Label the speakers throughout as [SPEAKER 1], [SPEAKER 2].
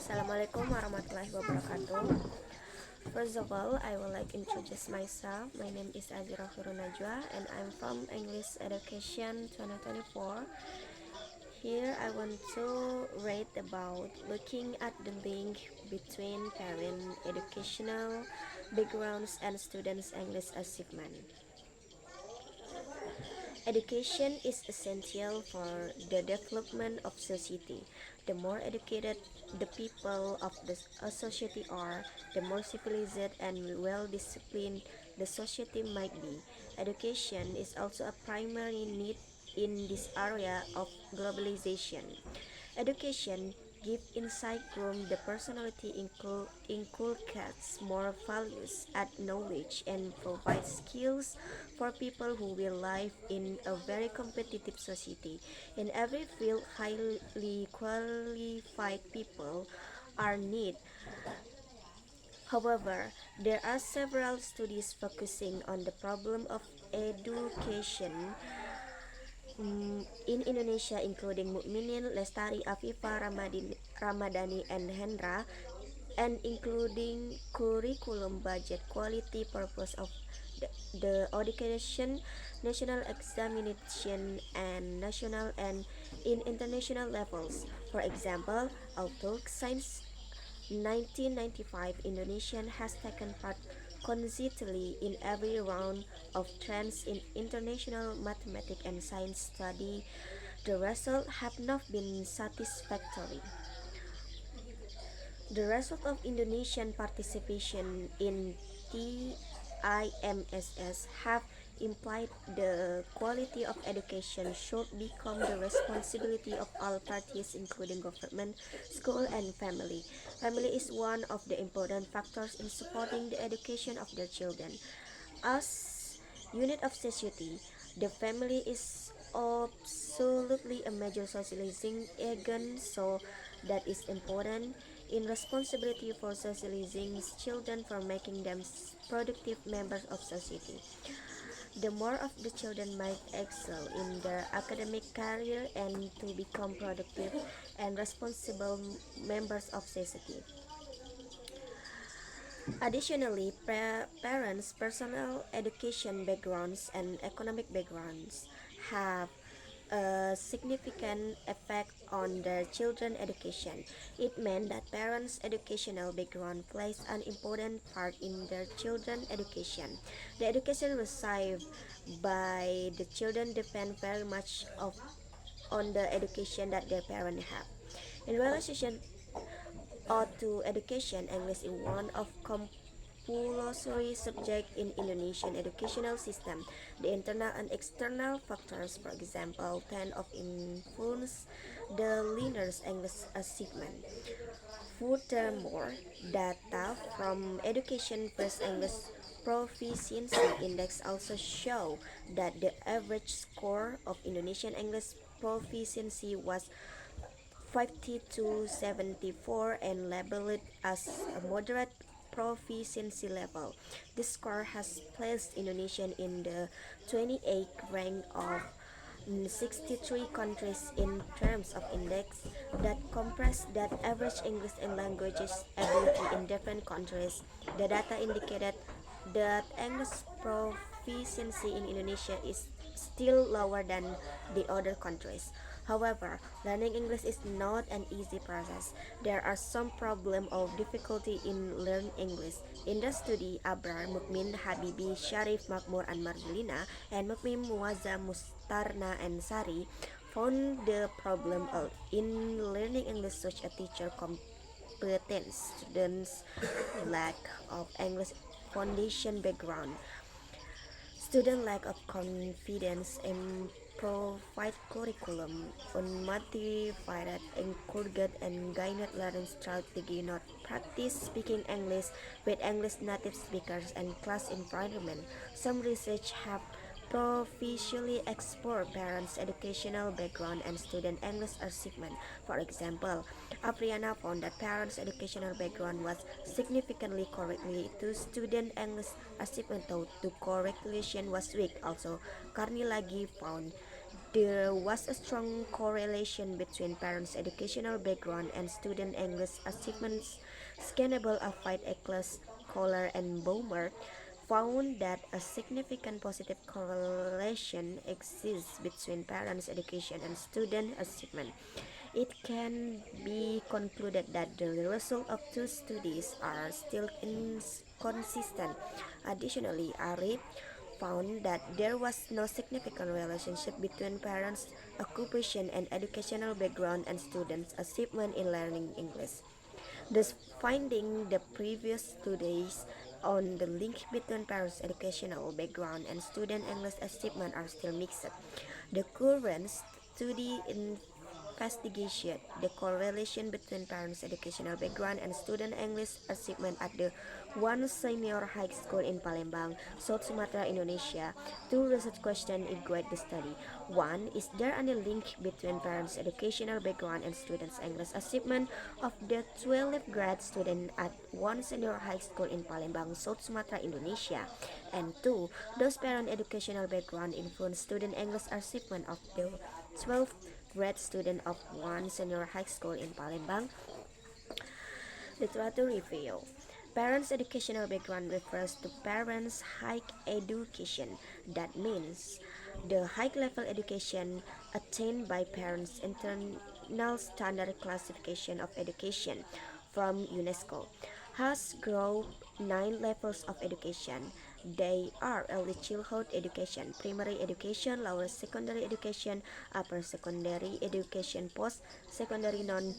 [SPEAKER 1] Assalamualaikum warahmatullahi wabarakatuh. First of all, I would like to introduce myself. My name is Azira Najwa and I'm from English Education 2024. Here I want to read about looking at the link between parent educational backgrounds and students' English achievement. Education is essential for the development of society. The more educated the people of a society are, the more civilized and well disciplined the society might be. Education is also a primary need in this area of globalization. Education give insight, groom the personality, inculcates more values, add knowledge, and provide skills for people who will live in a very competitive society. In every field, highly qualified people are needed. However, there are several studies focusing on the problem of education in Indonesia, including Mukminin, Lestari, Afifa, Ramadhani, and Hendra, and including curriculum, budget, quality, purpose of the education, national examination, and national and in international levels. For example, although since 1995, Indonesia has taken part consistently in every round of trends in international mathematics and science study. The results have not been satisfactory. The result of Indonesian participation in TIMSS have implied the quality of education should become the responsibility of all parties, including government, school, and family. Family is one of the important factors in supporting the education of their children. As unit of society, the family is absolutely a major socializing agent, so that is important in responsibility for socializing children for making them productive members of society. The more of the children might excel in their academic career and to become productive and responsible members of society. Additionally, parents' personal education backgrounds and economic backgrounds have a significant effect on their children's education. It meant that parents' educational background plays an important part in their children's education. The education received by the children depend very much on the education that their parents have. In relation to education, English is one of compulsory subject in Indonesian educational system. The internal and external factors, for example, tend of influence the learner's English achievement. Furthermore, data from Education First English Proficiency Index also show that the average score of Indonesian English proficiency was 50 to 74 and labeled as a moderate proficiency level. This score has placed Indonesia in the 28th rank of 63 countries in terms of index that compress that average English and languages ability in different countries. The data indicated that English proficiency in Indonesia is still lower than the other countries. However, learning English is not an easy process. There are some problem or difficulty in learning English. In the study, Abrar, Mukmin, Habibi, Sharif, Makmur, and Margelina, and Mukmin, Muazza, Mustarna, and Sari found the problem in learning English such a teacher competence, students lack of English foundation background, student lack of confidence in provide curriculum, unmotivated, encouraged, and guided learning strategy, not practice speaking English with English native speakers and class environment. Some research have proficiently explored parents' educational background and student English achievement. For example, Apriana found that parents' educational background was significantly correlated to student English achievement, though the correlation was weak. Also, Carney found There was a strong correlation between parents' educational background and student English achievements. Scannable Affide Eccles, Kohler, and Baumert found that a significant positive correlation exists between parents' education and student achievement. It can be concluded that the results of two studies are still inconsistent. Additionally, Ari found that there was no significant relationship between parents' occupation and educational background and students' achievement in learning English. Thus, finding the previous studies on the link between parents' educational background and student English achievement are still mixed. The current study investigation the correlation between parents' educational background and student English achievement at the one senior high school in Palembang, South Sumatra, Indonesia. Two research questions guide the study. One, is there any link between parents' educational background and students' English achievement of the 12th grade student at one senior high school in Palembang, South Sumatra, Indonesia? And two, does parent educational background influence student English achievement of the 12th grade student of one senior high school in Palembang? Literature review. Parents' educational background refers to parents' high education. That means the high level education attained by parents' internal standard classification of education from UNESCO has grouped 9 levels of education. They are early childhood education, primary education, lower secondary education, upper secondary education, post secondary non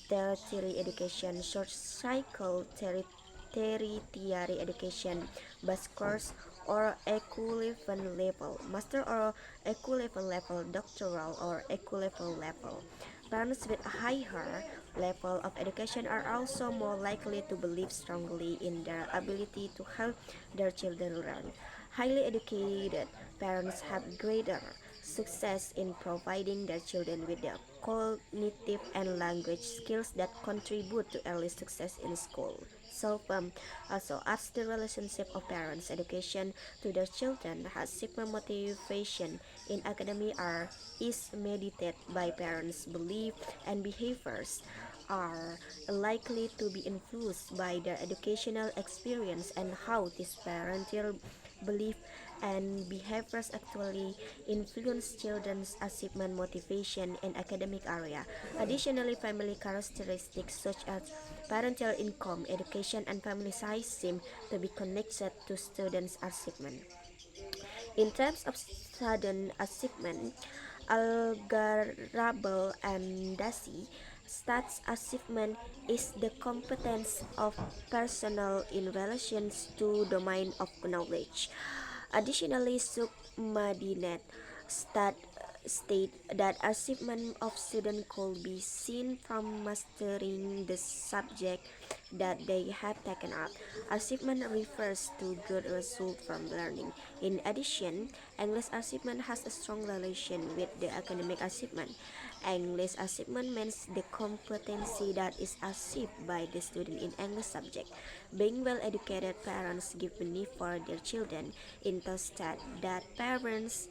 [SPEAKER 1] tertiary education, short cycle tertiary education, bachelor's or equivalent level, master or equivalent level, doctoral or equivalent level. Parents with a higher level of education are also more likely to believe strongly in their ability to help their children learn. Highly educated parents have greater success in providing their children with the cognitive and language skills that contribute to early success in school. So, also as the relationship of parents' education to their children has super motivation in academy are is mediated by parents' belief and behaviors are likely to be influenced by their educational experience and how this parental belief and behaviors actually influence children's achievement motivation in academic area. Additionally, family characteristics such as parental income, education, and family size seem to be connected to students' achievement. In terms of student achievement, Algarabel and Dasi stats achievement is the competence of personnel in relations to domain of knowledge. Additionally, Sukmadinet stat state that achievement of students could be seen from mastering the subject that they have taken up. Achievement refers to good result from learning. In addition, English achievement has a strong relation with the academic achievement. English achievement means the competency that is achieved by the student in English subject. Being well-educated parents give benefit for their children. In the stat that parents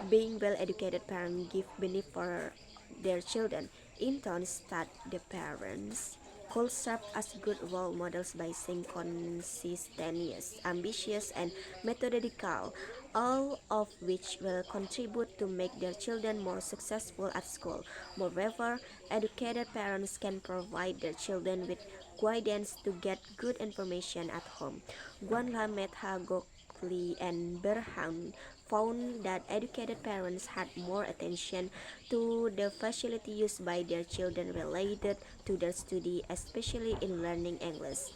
[SPEAKER 1] being well-educated parents give benefit for their children. In turn, stat the parents could serve as good role models by being conscientious, ambitious, and methodical, all of which will contribute to make their children more successful at school. Moreover, educated parents can provide their children with guidance to get good information at home. Guanlamet Hagokli and Berhan found that educated parents had more attention to the facility used by their children related to their study, especially in learning English.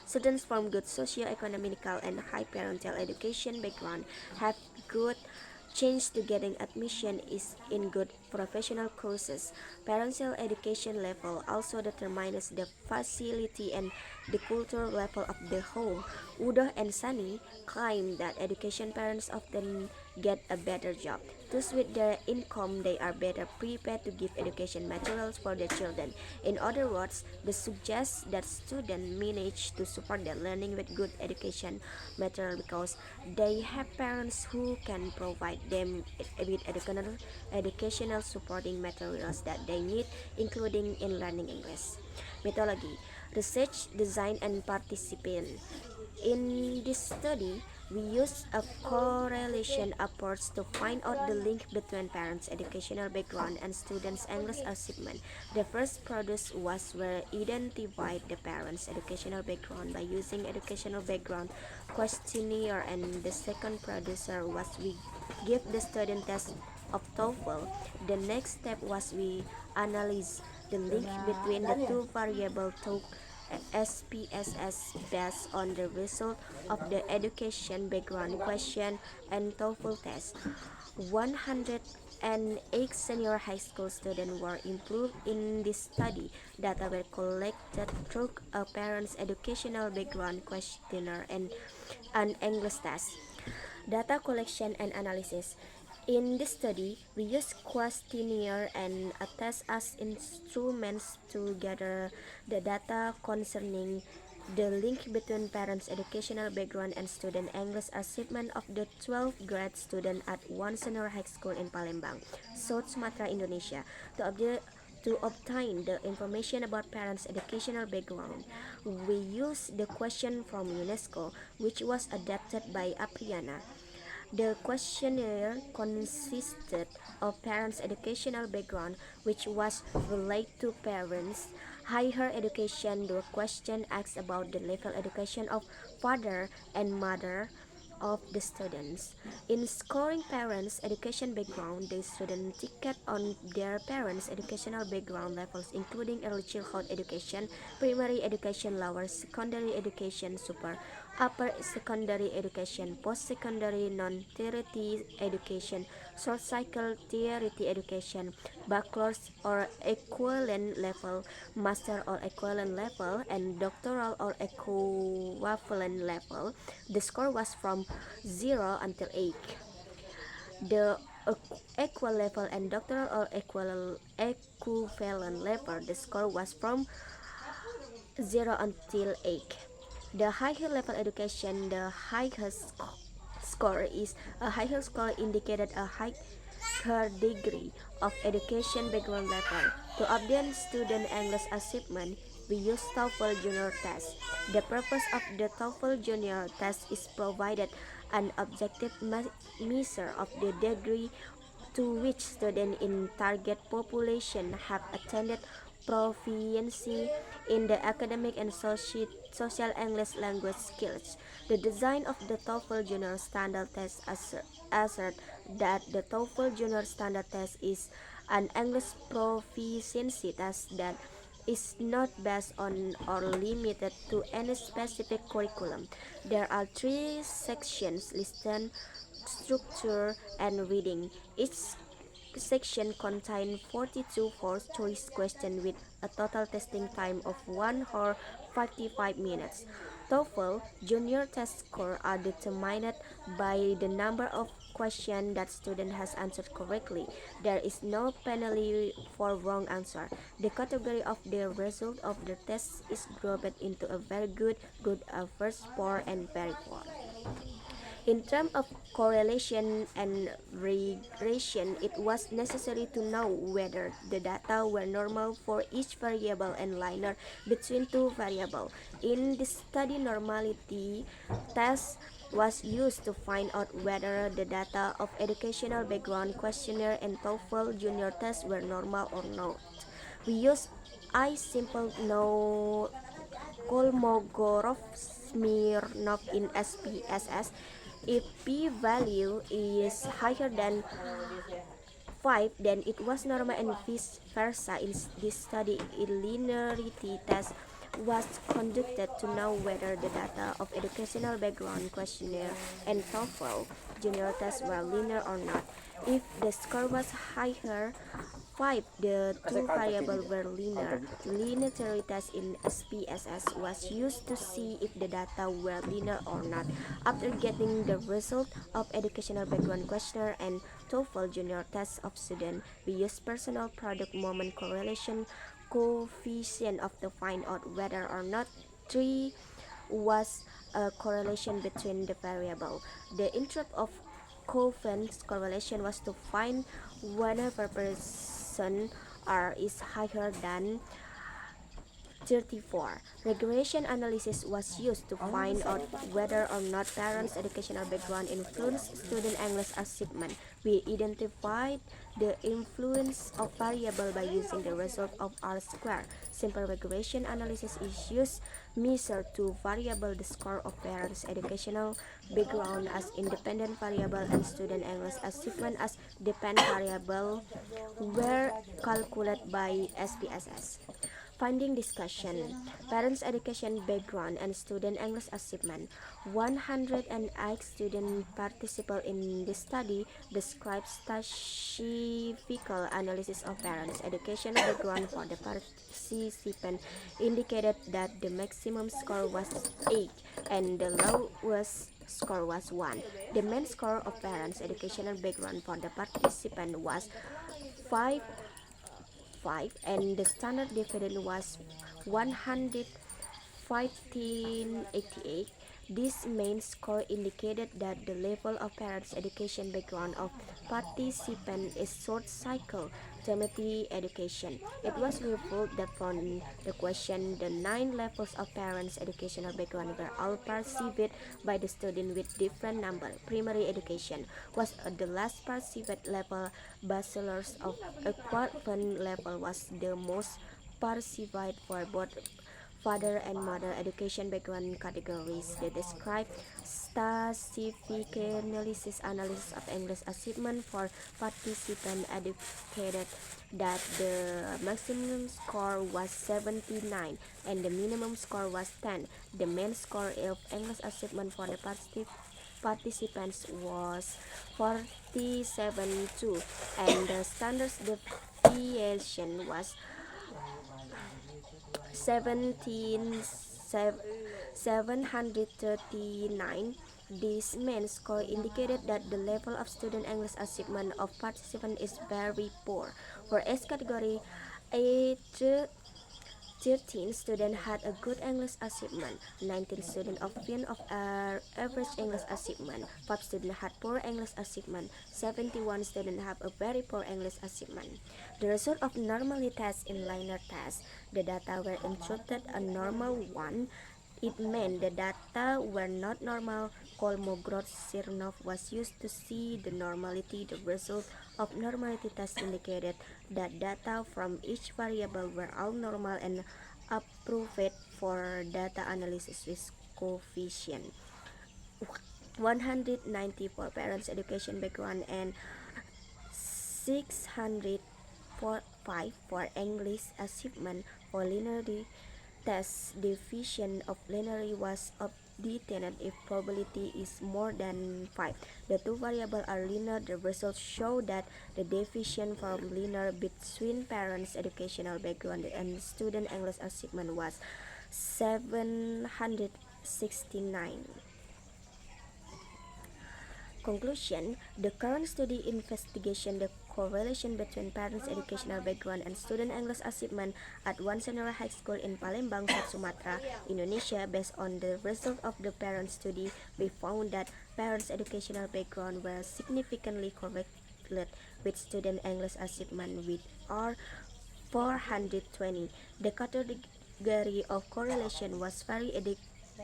[SPEAKER 1] Students from good socio-economical and high parental education background have good chance to getting admission is in good professional courses. Parental education level also determines the facility and the cultural level of the home. Udo and Sani claim that education parents often get a better job. Thus, with their income, they are better prepared to give education materials for their children. In other words, this suggests that students manage to support their learning with good education material because they have parents who can provide them with educational supporting materials that they need, including in learning English. Methodology, research, design, and participation. In this study, we used a correlation approach to find out the link between parents' educational background and students' English achievement. The first product was where identified the parents' educational background by using educational background questionnaire, and the second producer was we give the student test of TOEFL. The next step was we analyze the link between the two variables to SPSS based on the result of the education background question and TOEFL test. 108 senior high school students were included in this study. Data were collected through a parent's educational background questionnaire and an English test. Data collection and analysis. In this study, we use questionnaire and a test as instruments to gather the data concerning the link between parents' educational background and student English achievement of the 12th grade student at one senior high school in Palembang, South Sumatra, Indonesia. To obtain the information about parents' educational background, we use the question from UNESCO, which was adapted by Apriana. The questionnaire consisted of parents' educational background, which was related to parents' higher education. The question asked about the level education of father and mother of the students. In scoring parents' education background, the student ticked on their parents' educational background levels, including early childhood education, primary education, lower secondary education, upper secondary education, post-secondary non-tertiary education, short cycle tertiary education, bachelor's or equivalent level, master or equivalent level, and doctoral or equivalent level. The score was from 0 until 8. The equal level and doctoral or equivalent level, the score was from 0 until 8. The higher level education, the highest score is a higher score indicated a higher degree of education background level. To obtain student English achievement, we use TOEFL Junior Test. The purpose of the TOEFL Junior Test is provided an objective measure of the degree to which students in target population have attained proficiency in the academic and social English language skills. The design of the TOEFL Junior Standard Test asserts that the TOEFL Junior Standard Test is an English proficiency test that is not based on or limited to any specific curriculum. There are three sections: listening, structure, and reading. Each section contains 42 choice questions with a total testing time of 1 hour 55 minutes. TOEFL junior test scores are determined by the number of questions that student has answered correctly. There is no penalty for wrong answer. The category of the result of the test is grouped into a very good, good average, poor, and very poor. In terms of correlation and regression, it was necessary to know whether the data were normal for each variable and linear between two variables. In the study, normality test was used to find out whether the data of educational background questionnaire and TOEFL junior test were normal or not. We used I-simple no Kolmogorov-Smirnov in SPSS. If p-value is higher than 5, then it was normal, and vice versa. In this study, a linearity test was conducted to know whether the data of educational background questionnaire and TOEFL junior test were linear or not. If the score was higher 5. The two variables were linear. Linearity test in SPSS was used to see if the data were linear or not. After getting the result of educational background questionnaire and TOEFL junior test of students, we used personal product moment correlation coefficient of to find out whether or not 3 was a correlation between the variable. The interest of Coefficient correlation was to find whenever person R is higher than 34. Regression analysis was used to find out whether or not parents' educational background influenced student English achievement. We identified the influence of variable by using the result of R squared. Simple regression analysis is used measure two variable the score of parents' educational background as independent variable and student English achievement as dependent variable were calculated by SPSS. Finding discussion, parents' education background and student English achievement. 108 students participated in the study. Describes statistical analysis of parents' education background for the participant indicated that the maximum score was 8 and the lowest score was 1. The mean score of parents' educational background for the participant was 5 and the standard deviation was 115.88. This main score indicated that the level of parents' education background of participants is short cycle geometry education. It was revealed that from the question, the 9 levels of parents' educational background were all perceived by the student with different number. Primary education was at the last perceived level. Bachelor's of equivalent level was the most perceived for both father and mother education background categories. They describe statistical analysis of English achievement for participants educated that the maximum score was 79 and the minimum score was 10. The mean score of English achievement for the participants was 47.2 and the standard deviation was 739. This mean score indicated that the level of student English achievement of participants is very poor. For S category, 13 students had a good English achievement, 19 students of average English achievement, 5 students had poor English achievement, 71 students have a very poor English achievement. The result of normality test in linear test, the data were inserted a normal one. It meant the data were not normal. Kolmogorov-Smirnov was used to see the normality. The result of normality test indicated that data from each variable were all normal and approved for data analysis with coefficient 194 parents education background and 605 for English achievement. For linear test, division of linear was obtained if probability is more than 5. The two variables are linear. The results show that the deviation from linear between parents' educational background and student English achievement was 769. Conclusion: the current study investigation the correlation between parents' educational background and student English achievement at one senior high school in Palembang, South Sumatra, Indonesia. Based on the result of the parent study, we found that parents' educational background were significantly correlated with student English achievement with R 420. The category of correlation was very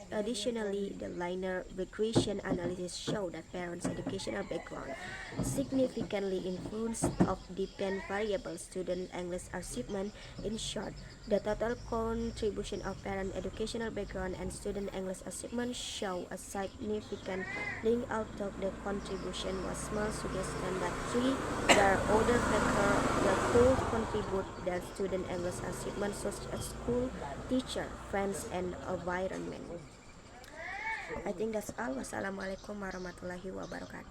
[SPEAKER 1] additionally, the linear regression analysis showed that parents' educational background significantly influenced of dependent variable student English achievement. In short, the total contribution of parent educational background and student English achievement show a significant link, although the contribution was small, suggesting that 3 there are other factors that could contribute their student English achievement, such as school, teacher, friends, and environment. I think that's all. Wassalamualaikum warahmatullahi wabarakatuh.